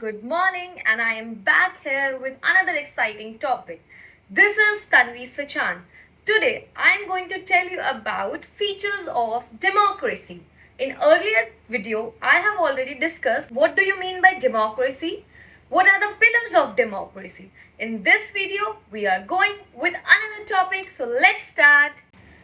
good morning, and I am back here with another exciting topic. This is Tanvi Sachan. Today, I am going to tell you about features of democracy. In earlier video, I have already discussed what do you mean by democracy? What are the pillars of democracy? In this video, we are going with another topic, so let's start.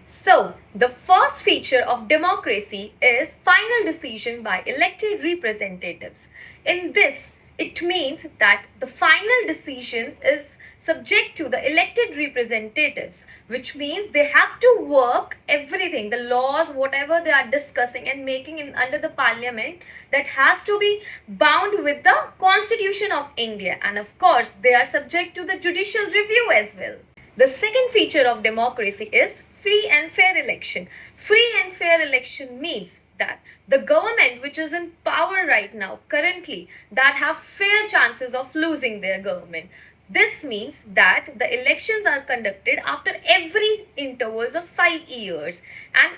So, the first feature of democracy is final decision by elected representatives. In this, it means that the final decision is subject to the elected representatives, which means they have to work everything, the laws, whatever they are discussing and making under the parliament, that has to be bound with the Constitution of India. And of course, they are subject to the judicial review as well. The second feature of democracy is free and fair election. Free and fair election means that the government which is in power right now, currently, that have fair chances of losing their government. This means that the elections are conducted after every intervals of 5 years, and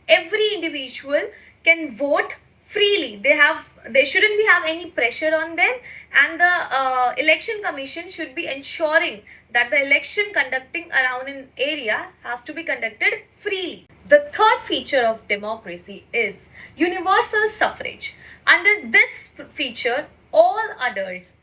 every individual can vote freely. They shouldn't be have any pressure on them, and the election commission should be ensuring that the election conducting around an area has to be conducted freely. The third feature of democracy is universal suffrage. Under this feature, all adults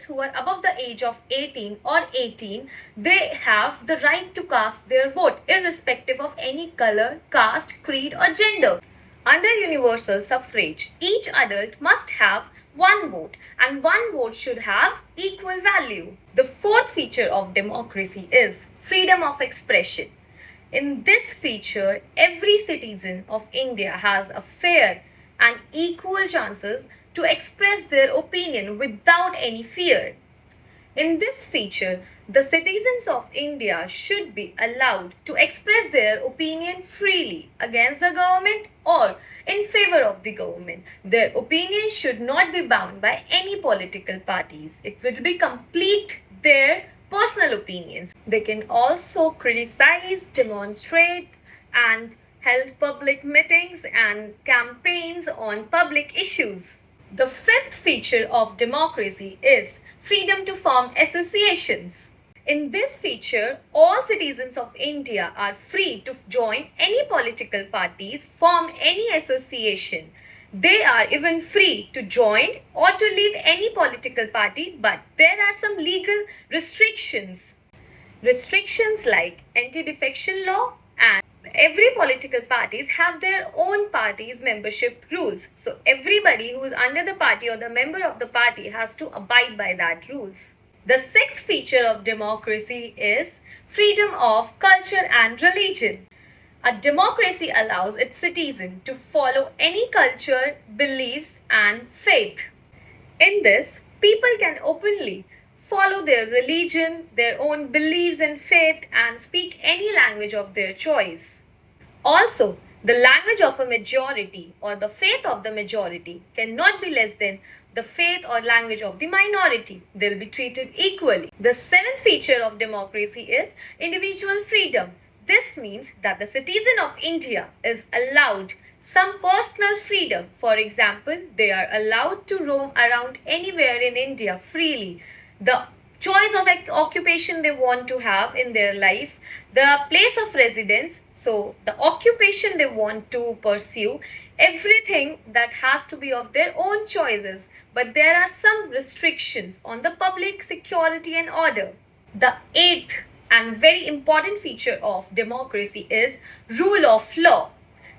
who are above the age of 18 or 18, they have the right to cast their vote irrespective of any color, caste, creed or gender. Under universal suffrage, each adult must have one vote, and one vote should have equal value. The fourth feature of democracy is freedom of expression. In this feature, every citizen of India has a fair and equal chances to express their opinion without any fear. In this feature, the citizens of India should be allowed to express their opinion freely against the government or in favor of the government. Their opinion should not be bound by any political parties. It will be complete their personal opinions. They can also criticize, demonstrate, and held public meetings and campaigns on public issues. The fifth feature of democracy is freedom to form associations. In this feature, all citizens of India are free to join any political parties, form any association. They are even free to join or to leave any political party, but there are some legal restrictions. Restrictions like anti-defection law, and every political parties have their own party's membership rules. So everybody who is under the party or the member of the party has to abide by that rules. The sixth feature of democracy is freedom of culture and religion. A democracy allows its citizens to follow any culture, beliefs, and faith. In this, people can openly follow their religion, their own beliefs and faith, and speak any language of their choice. Also, the language of a majority or the faith of the majority cannot be less than the faith or language of the minority. They'll be treated equally. The seventh feature of democracy is individual freedom. This means that the citizen of India is allowed some personal freedom. For example, they are allowed to roam around anywhere in India freely. The choice of occupation they want to have in their life, the place of residence, so the occupation they want to pursue, everything that has to be of their own choices. But there are some restrictions on the public security and order. The eighth and very important feature of democracy is rule of law.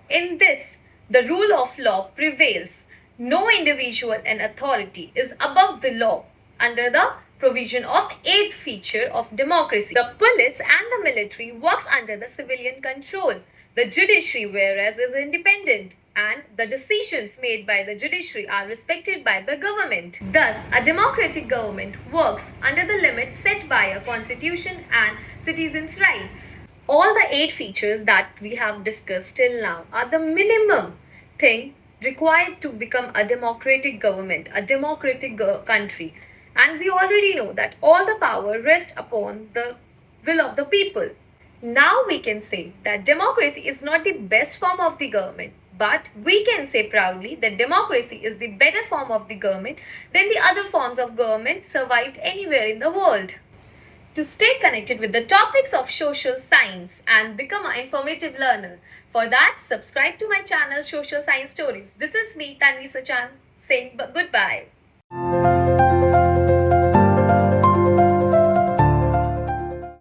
In this, the rule of law prevails. No individual and authority is above the law under the provision of eighth feature of democracy. The police and the military works under the civilian control. The judiciary, whereas, is independent, and the decisions made by the judiciary are respected by the government. Thus, a democratic government works under the limits set by a constitution and citizens' rights. All the 8 features that we have discussed till now are the minimum thing required to become a democratic government, a democratic country. And we already know that all the power rests upon the will of the people. Now we can say that democracy is not the best form of the government, But we can say proudly that democracy is the better form of the government than the other forms of government survived anywhere in the world. To stay connected with the topics of social science and become an informative learner, for that, subscribe to my channel Social Science Stories. This is me, Tanvi Sachan, saying goodbye.